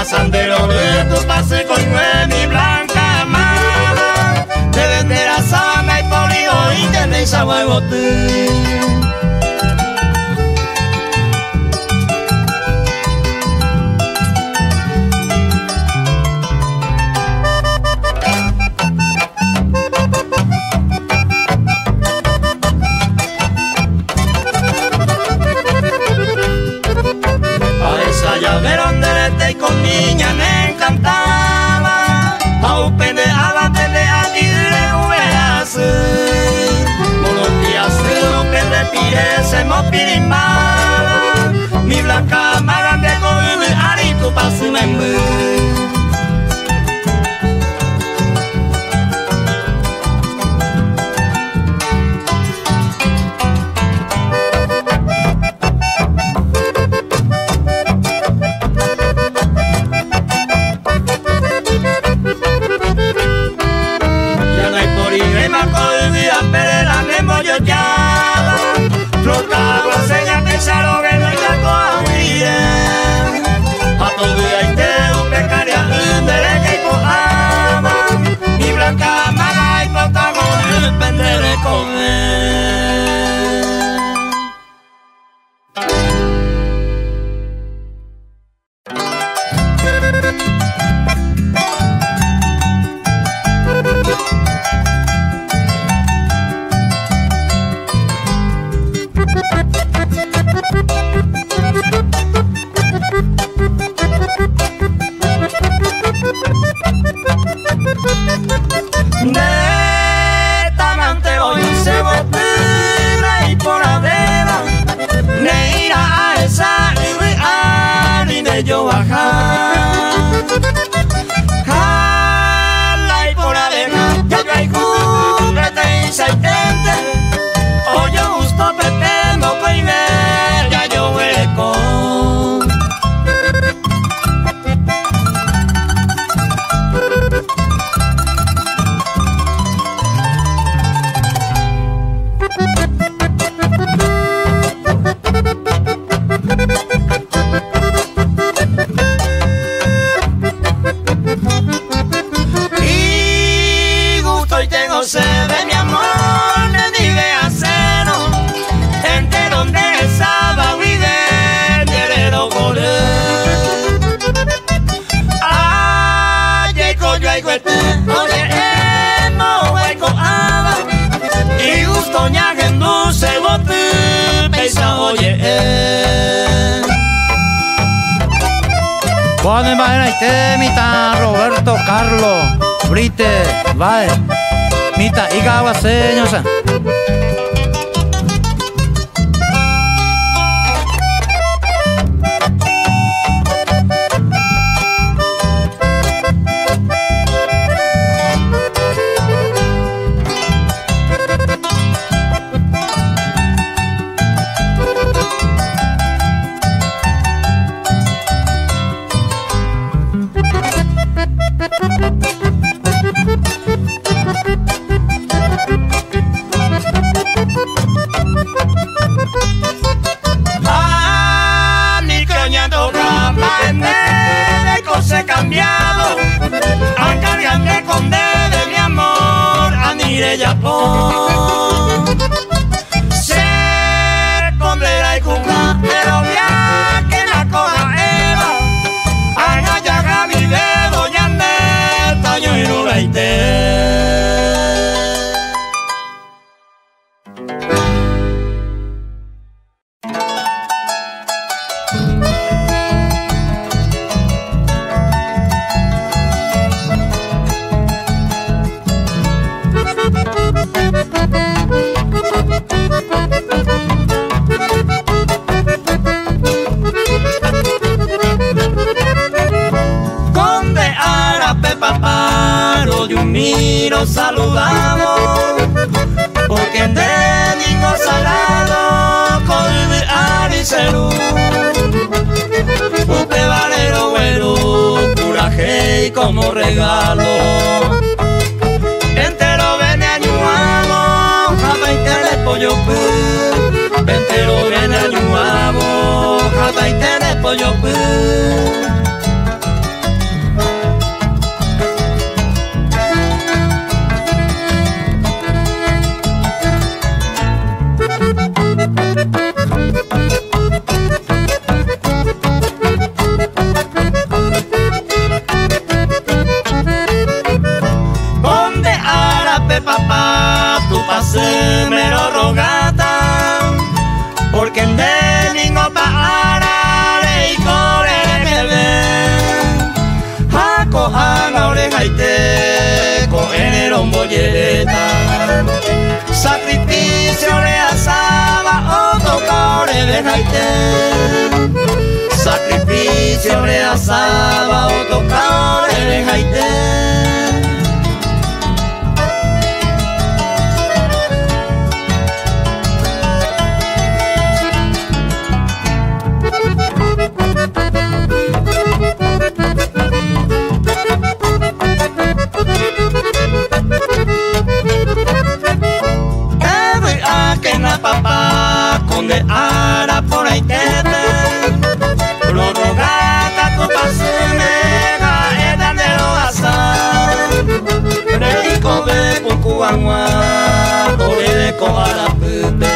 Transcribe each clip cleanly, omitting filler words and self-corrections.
Sandero de tu pase con mi blanca amada, de vender a sana y polido y tenéis a huevo tú. Con niña me encantaba, au pende a ti de hueas, unos días se lo que respire se me pirimbaba, mi blanca maga de cobre ari tu paso me yo bajar, jala y por abeja, ya yo hay juguete y saitente, o yo gusto pepe, no puede ver, ya yo hueco. Se ve mi amor, me dive acero, entre donde estaba vive, terero gore. Ay, coyo, ay, guete, oye, no hueco aba, y gusto ñagen dulce bote, pesa, oye. Cuando va a ir mita Roberto Carlos, Brite, va. Mita Igawa señosa. Cambiado, a cargarme con de mi amor, a Nireyapón. Se pondrá y jugar, pero ya que la coja Eva, haga ya mi dedo, ya me taño y no la papá, lo de un miro saludamos, porque en niño sagrado, con el ariceru, un pebalero bueno, curaje y como regalo. Entero ven añuamo, japa y tele pollo pu. Entero ven añuamo, japa y tele pollo pu. Papá, tu pase mero rogata, porque en delingo para y corre me ven. Jaco ana oreja y te coger el ombolleta. Sacrificio le asaba, otro core de jaite. Sacrificio le asaba, otro core de jaite. Papá, conde ara por ahí te ven. Lo rogata tu pase mega, edan de lo asar. Reico de puncuangua, ore de coara pupe.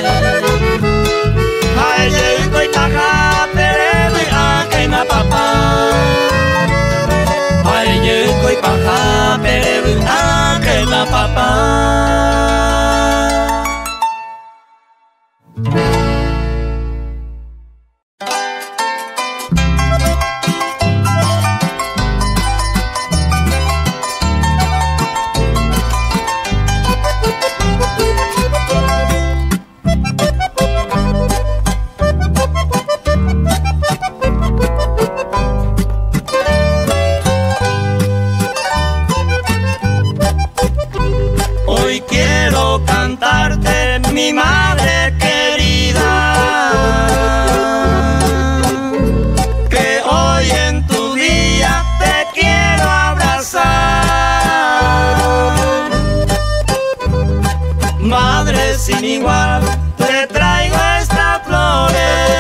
Ayeco y taja, perebe a queima papá. Ayeco y paja, perebe a queima papá. Mi madre querida, que hoy en tu día te quiero abrazar. Madre sin igual, te traigo estas flores,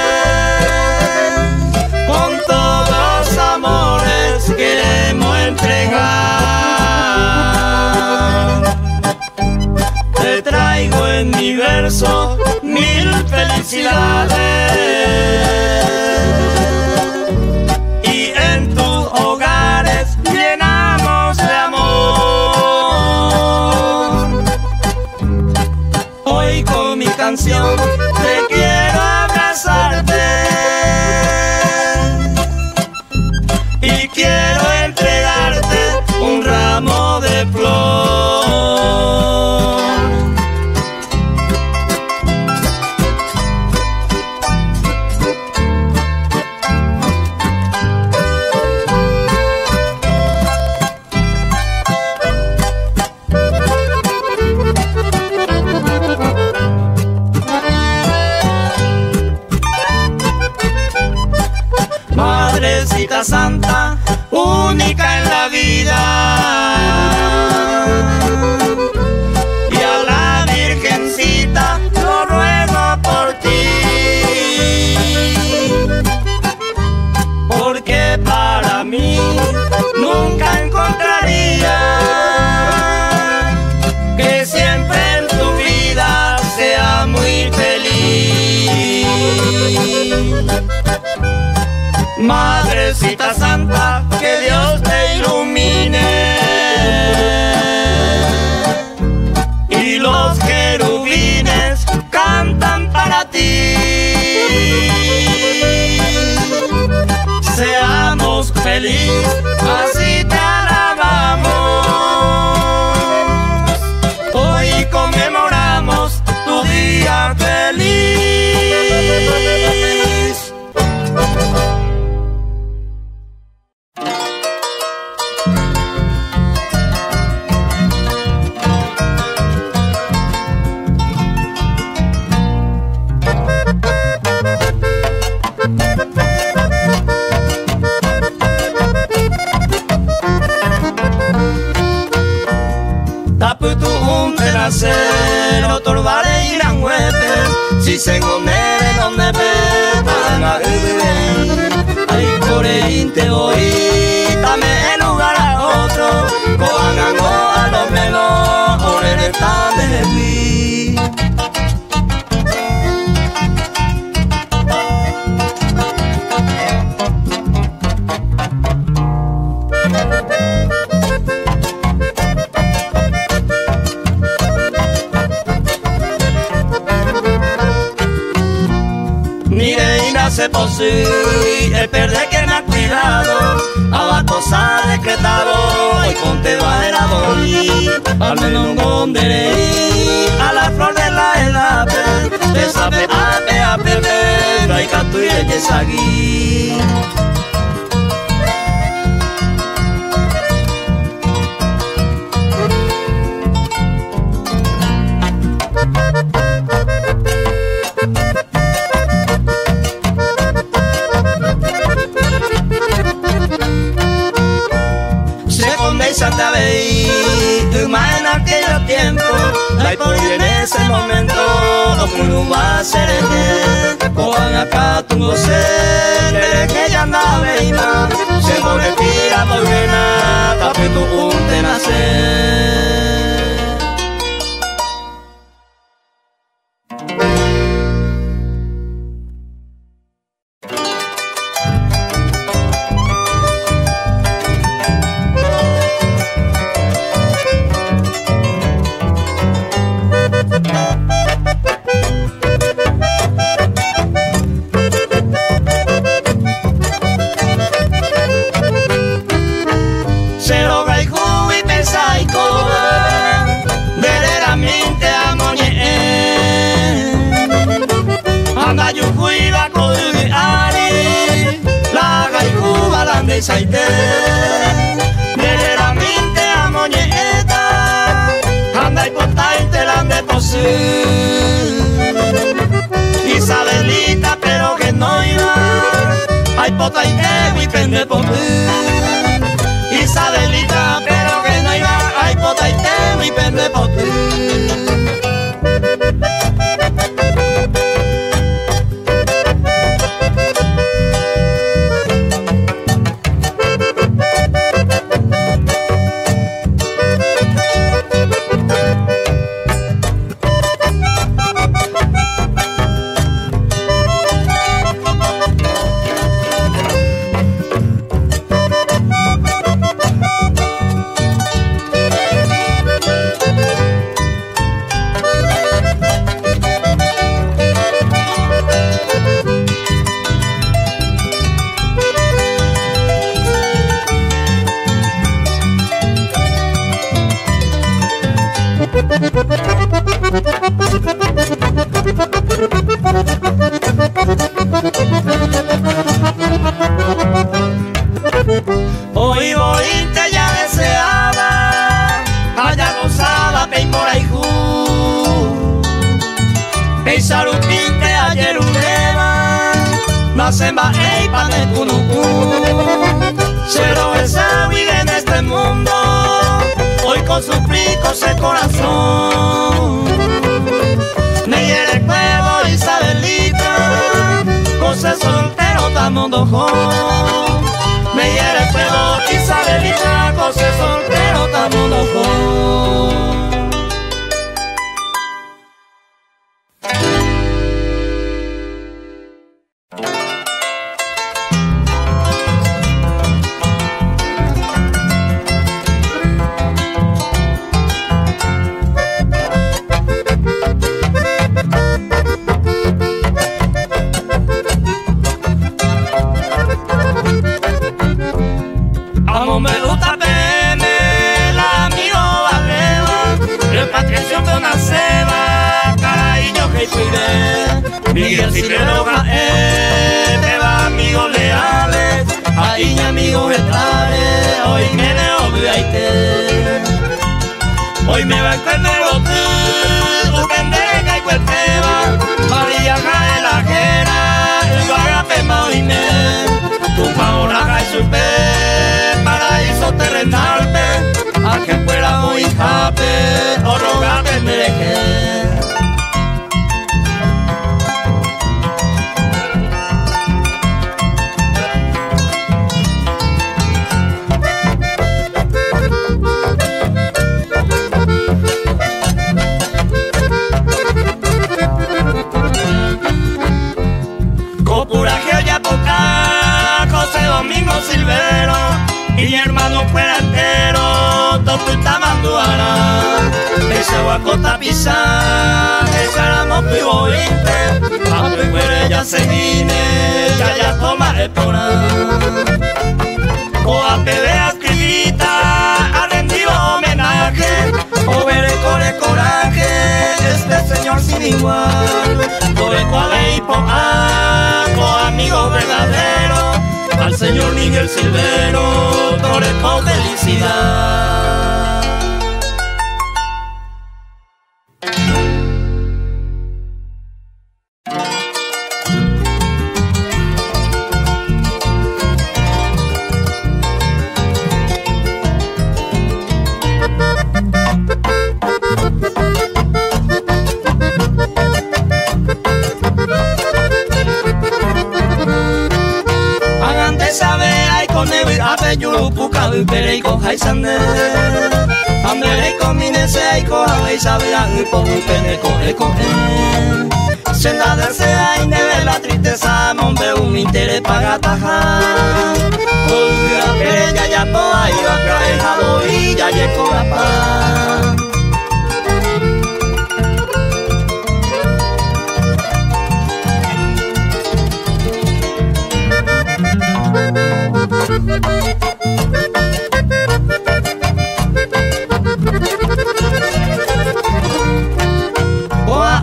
con todos los amores queremos entregar. Te traigo en mi verso mil felicidades y en tus hogares llenamos de amor. Hoy con mi canción te quiero abrazarte y quiero entregarte un ramo de flor. Madrecita Santa, única en la vida, y a la Virgencita lo ruego por ti, porque para mí nunca encontraría que siempre en tu vida sea muy feliz. Madrecita Santa, que Dios te ilumine y los querubines cantan para ti. Seamos felices, así te alabamos. Hoy conmemoramos tu día feliz. se posee, el perder que me ha cuidado, abajo se ha decretado, hoy ponte va el aborí, al menos donde a la flor de la edad, de sabe a pepe, hay canto y el yesagui. Santa Bay, tu más en aquellos tiempos, la por en ese momento, los puros va a ser el cojan acá tu goce, que ya andaba y más, se me retira morena, tape tu punte nacer. Saite, veramente a moñeta, anda y potente la de posí. Isabelita, pero que no iba, ay potente mi pende por ti. Isabelita, pero que no iba, ay potente mi pende por ti. Hoy te ya deseaba, allá gozaba pey por ahí pey salupinte ayer uneva, nasemba ey pane kunuku, cero esa vida en este mundo, hoy con su plico ese corazón, me hiere cuevo Isabelita, cose soltero tamo dojo. Me hiere fuego Isabelita, cose soltero tamo dojo. Miguel Silvero me va amigos leales, ahí amigos estales, hoy me neobliaite. Hoy me va a encarnar tú, upendeca y cuerpeva, María cae la jera, el barapema hoy me, tu paola cae su pe, paraíso terrenal pe, a que fuera muy jape, o rogate mereje. Domingo Silvero y mi hermano fue entero, todo está manduana. se va a cota pisar, esa era no pivo inte, a tu muere ya se vine, ya toma el pona. O a pelea escribita, a rendido homenaje, o veré con el coraje, este señor sin igual, todo el cual y por amigo verdadero, al señor Miguel Silvero, torre con felicidad. Pereiko haisane, Ameriko minese aiko hawei sabela upo peneko eko Senda del sea indebe la tristeza mombe un interés pagataja. Oiga que ya poa iba cae jabo y ya llegó la paz.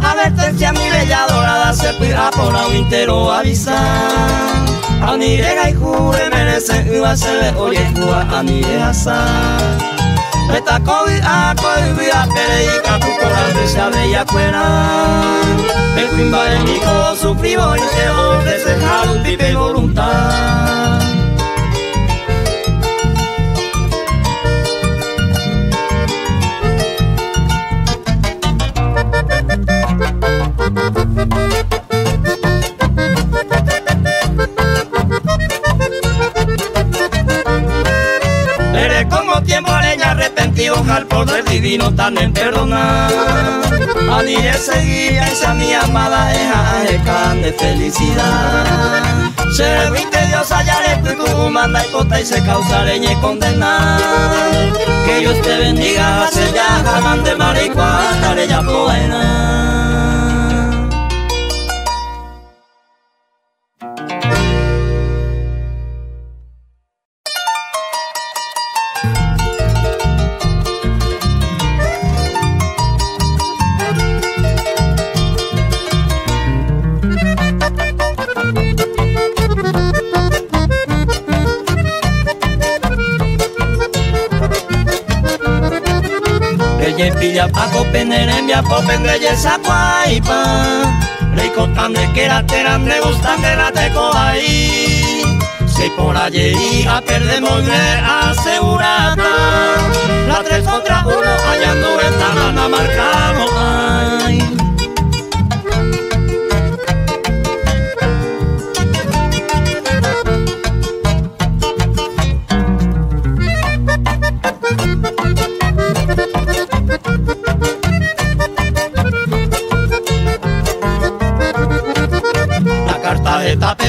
Advertencia mi bella dorada se pira por la entero avisar. A mi rega y jure merece iba se le oye jua a mi asa. Esta COVID a pereica tu corazón se bella fuera. El cuimba de mi co sufrió y se desejar un pipe voluntad. Eres como tiempo leña arrepentido al poder divino tan en perdonar. A ni de seguir a esa mi amada eja de felicidad. Se viste Dios hallaré que tú manda y cota y se causa leña y condenar. Que Dios te bendiga, hace ya jamán de maricua, estaré ya buena. Pilla paco penerembia popen de yesa guaipa. Rico tan de que era teran me gustan de la teco ahí. Si por allí a perdemos de asegurada. La 3 contra 1 hallando esta lana marcamos ay.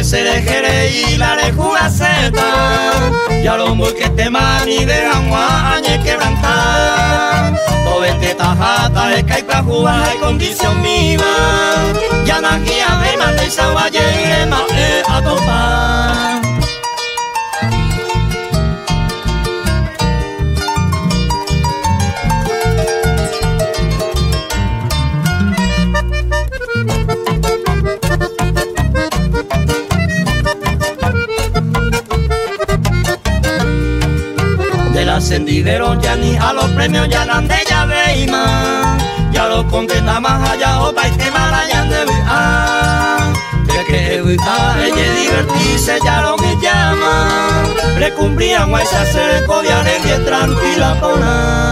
Se le jere y la de jugaceta. Ya lo muy que te mani de añe quebrantar. O vente tajata de caipa jugar de condición viva. Ya na guía de más de esa valle y más a topar. Ascendidero ya ni a los premios ya dan de ya veima. Ya lo contenta más allá o pa' y te marayan de de que ella divertirse ya lo que llama. Le cumplían a esa se podían bien tranquila pona.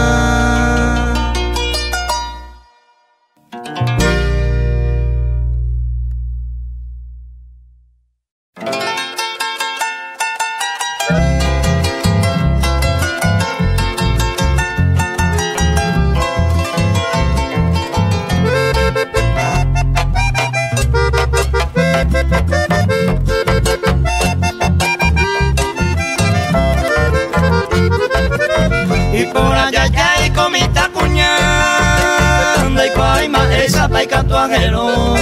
Y por allá ya esa paica tu ajero.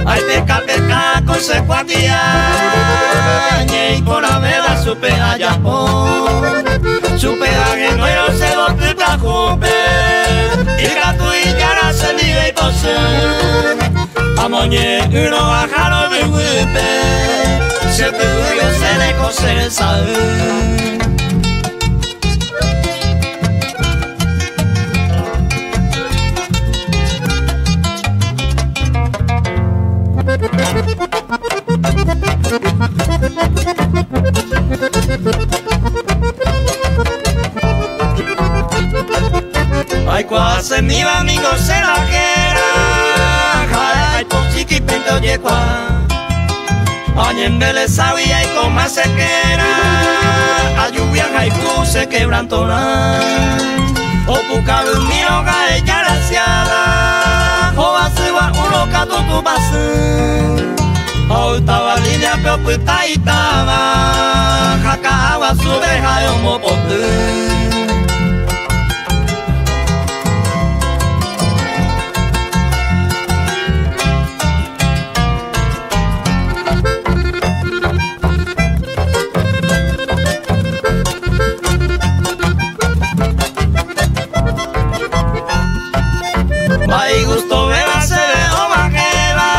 Ay, peca, consecuancia, y por la vela supe allá supe a que no era se lo te preocupe, y gato y ya se vive y pose, amoñe uno bajaro de huepe, se te huele se le cose el saber. Ay, cuase mi amigo se la quiera, ay, por chiquipinto yecua, ay, en Vélez sabía y con más sequera, a lluvia hay se quebrantora, o pucado un miro cae ya la ciada, o va se va uno cato tu base, o estaba línea pero puta y estaba, jaca agua sube jai un mopote. Ay, gusto beba se ve o bajeba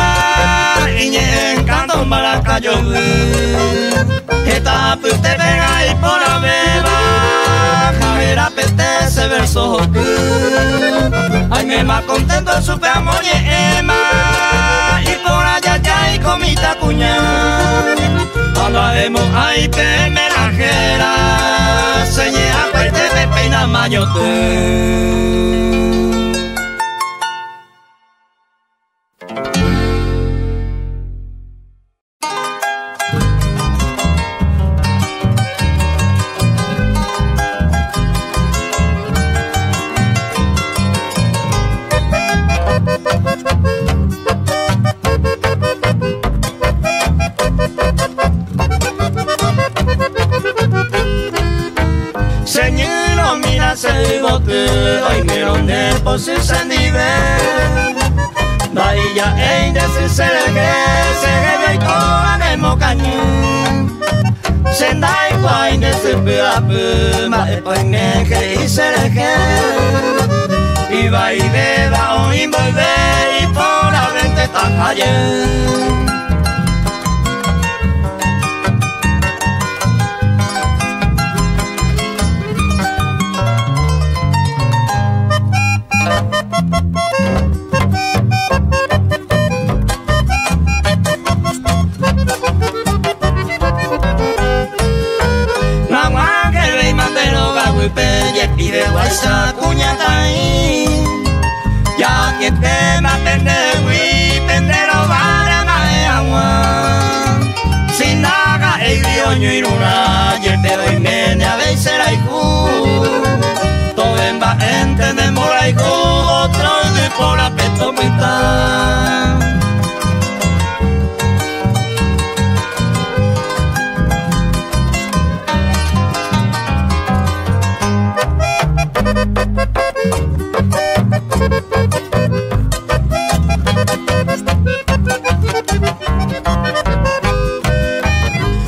y me encanta un balacayo. Esta pues te pega y por la beba, javera peste ese verso. Ay, me más contento supe amor y ema y por allá ya y comita cuña. Cuando haremos ahí pe melajera, señea pues te peina mayote. Señor, mira se bote, hoy me donde por si se nivel. Vaya en decir se le ve y con el mocañón. Senda y guay de se peape, ma e poine que y se le que. Y va y beba o y volver y por la vente está cayendo. Y de guaysa cuñata ahí, ya que te maten de hui, pendero vale mae agua. Sin naga e bioño y luna, y el pedo y mene a veces la iku. Todo en va ente de mora iku, otro de por la peto pita.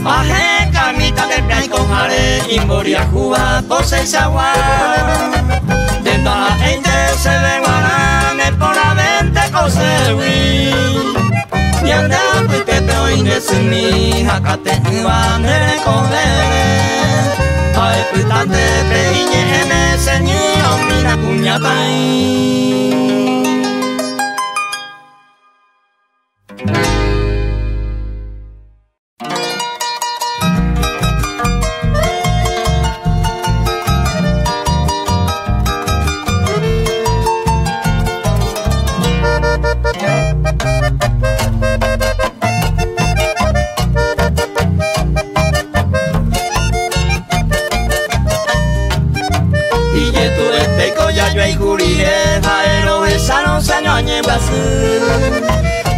Aje camita de play con jare y moria juba pose agua. De la gente se ve guarane por la vente cose wi. Y anda pite pero inesini hakate wane comer. Ay putate peñe en señor mira cuñata.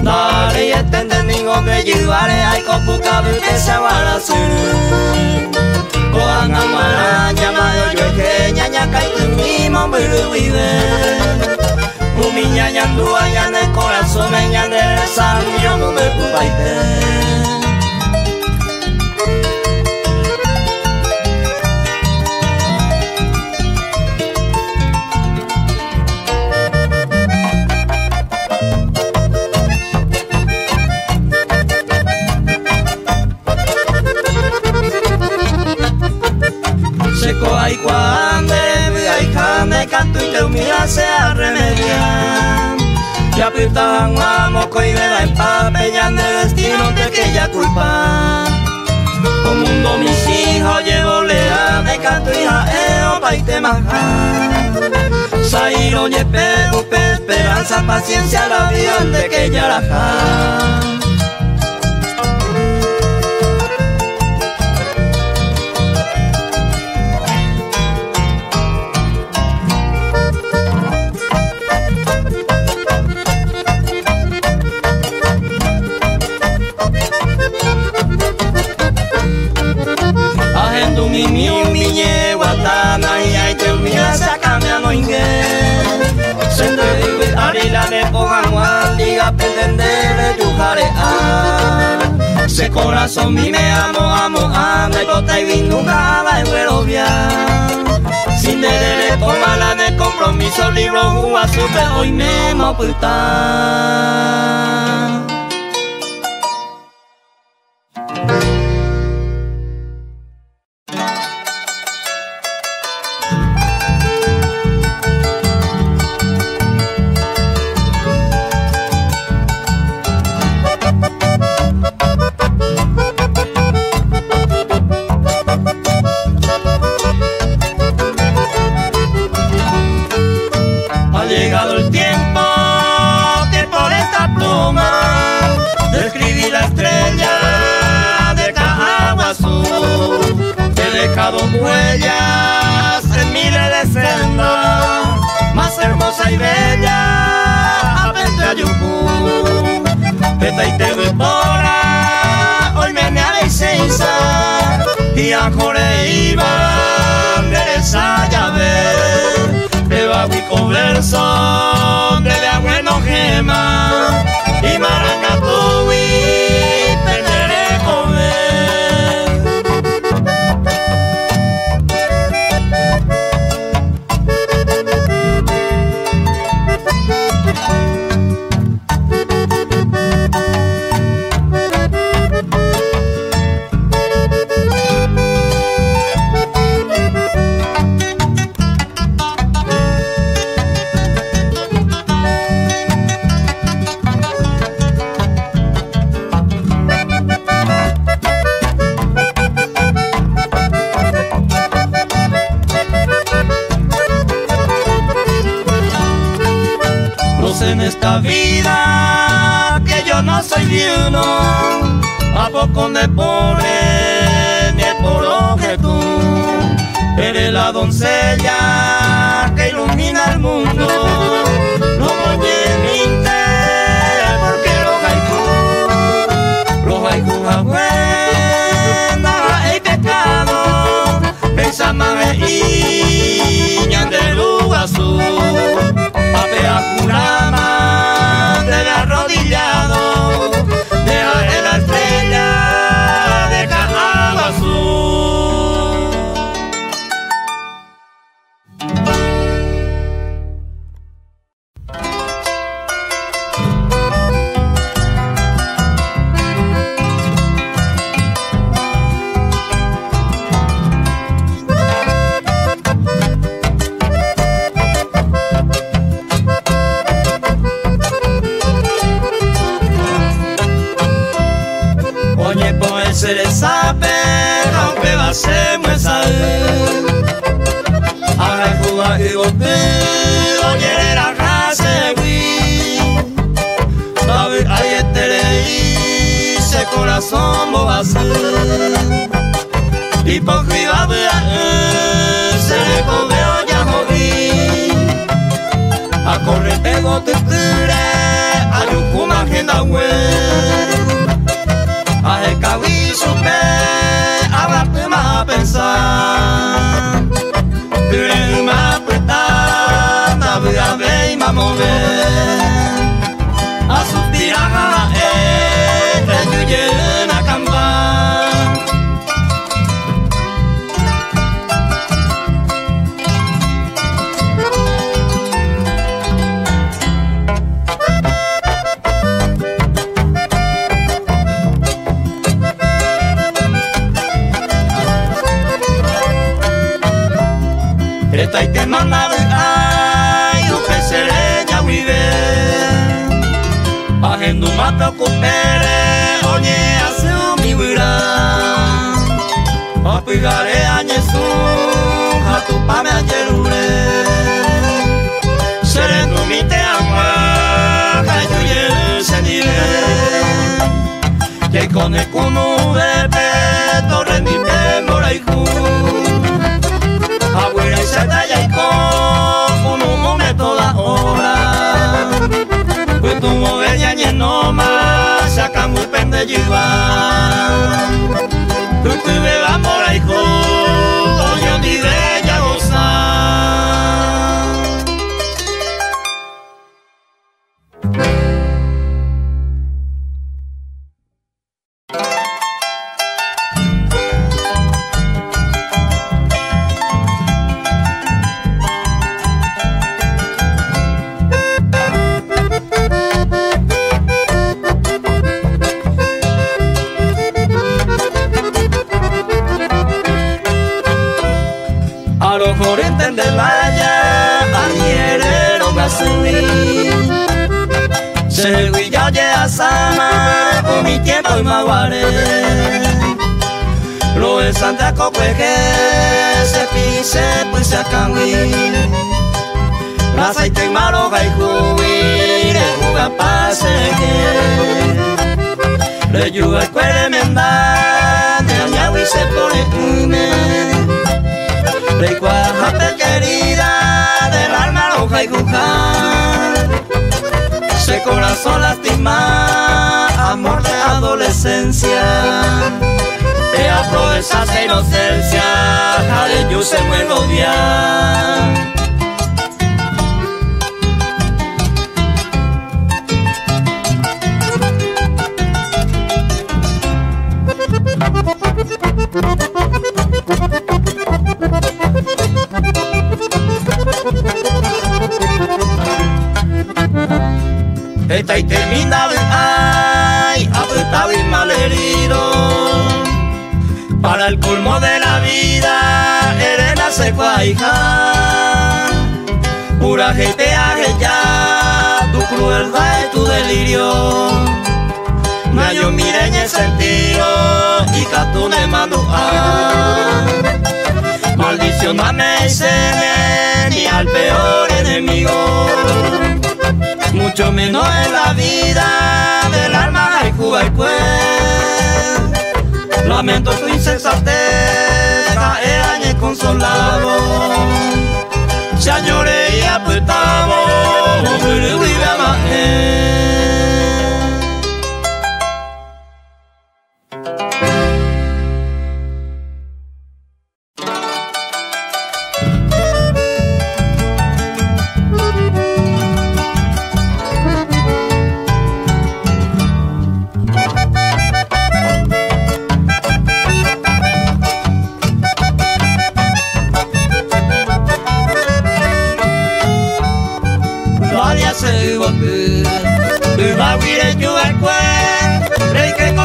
Nari etende ningo me llevaré ay copuca que se va a hacer. Coan amara llama yo que ñaña cae tu mismo vive. ñañandúa ya en el corazón me ñandereza, yo no me pupaite. Seco hay cuande, hay cane, canto y te humilla se remedian. Y aprietan a moco y me da empape, ya en el destino de aquella culpa. Como mundo mis hijos llevo lea, de canto y jaeo pa' y te majar. Sairo yepe, upe, esperanza, paciencia, la vida de que ya la ja. Mi guatana y ahí te humilla se cambia no ingue. Se te vive arila de pogamua, liga pretendere tu jarea. Se corazón mi me amo, anda y bota y vin nunca la eurovia. Sin deber tomala de compromiso, libro juga supe hoy mismo puta. Huellas en miles de sendas, más hermosa y bella, apente a Yucú. Peta y te devora, hoy me y seiza, y a Jore iban de esa llave. Te va a verso, de la bueno gema, y maracatú y penere comer. En esta vida que yo no soy viuno, a poco me pone ni el poro que tú. Eres la doncella que ilumina el mundo. No voy en mi interés porque los haikus abuelas hay pecado. Pensa más y ñande lugasu. Papea curama del arrodillado, deja en la estrella, deja algo azul. Se le sabe, rompe va se muesa. Ahora juega y golpea, oye la casa vi. Sabe ahí estere se corazón va a ser. Y por arriba se le comeo ya moví. A correr pego te tire, a yucuma agenda web. A el cabi supe, hablarte más a pensar. Dure más apretar, navega ve y más mover. Esta y te manda ay, upe sereña vive. Agendo más preocupere, oye, hace un vibra. Apigare a Jesús, a tu pame a Jerure. Sereno mi te agua, cayuye se dive. Que con el cuno de peto rendite moraiku. Abuela y seta y con un momento la hora. Pues tu moveña y no más, sacan muy pende llevar. Tu me va por ahí con yo ni de ella gozar. A los corrientes de valla, añerero me subí. Se huilla ya sama, con mi tiempo y maguare. Lo de Santiago Cueje, se pise, pues se acangui. La aceite y malo, gaijubi, le juga pase que. Le yuga el cuere menda, de añagui se pone hume. De cuaja querida del alma roja y jujar. Ese corazón lastima, amor de adolescencia. Te aprovecha esa inocencia, jade yo se vuelve odiar. Esta y termina ay, apretado y malherido. Para el colmo de la vida, Elena se fue a hija. Pura gente ya, tu crueldad y tu delirio. No yo mire en el sentido, y que tú me mando a. Maldición no me enseñe ni al peor enemigo. Mucho menos en la vida del alma hay Cuba y pues. Lamento tu insensatez, era inconsolado. Se lloré y apretado, pero vive a más.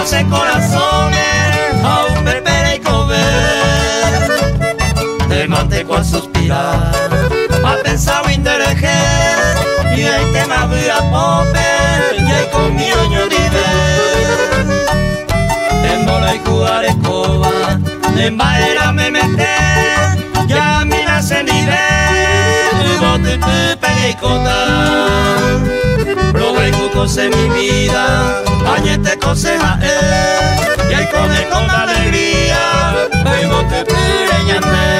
Ese corazón a un bebé y comer. Te mantengo al suspirar, a pensar en dereje. Y ahí te me abrí a pope, y ahí conmigo yo vive. En bola y jugar escoba, en baera me meté. Ya me nace nivel, y bote tu pegue y cota. Probé y cose mi vida, añete conseja y ahí con él con alegría, vengo te pireñame.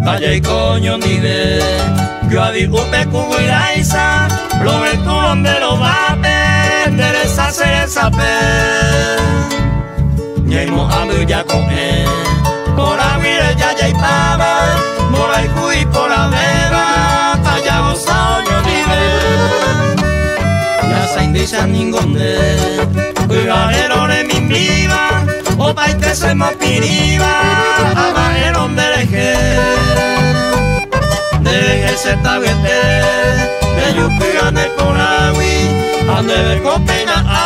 Vaya y coño ni ve, yo a upe cubuiraiza, lo ve tu donde lo va a perder esa cereza pe. Ñeimo ando ya con él, por aguire ya y pava, por ahí cuy por la beba, allá gozao yo ni ve. Ya se indica ningún de, cuidarero de mi viva. o paite se mopiriba, ama el hombre de se taguete, de yupi ane con agui, ane de copena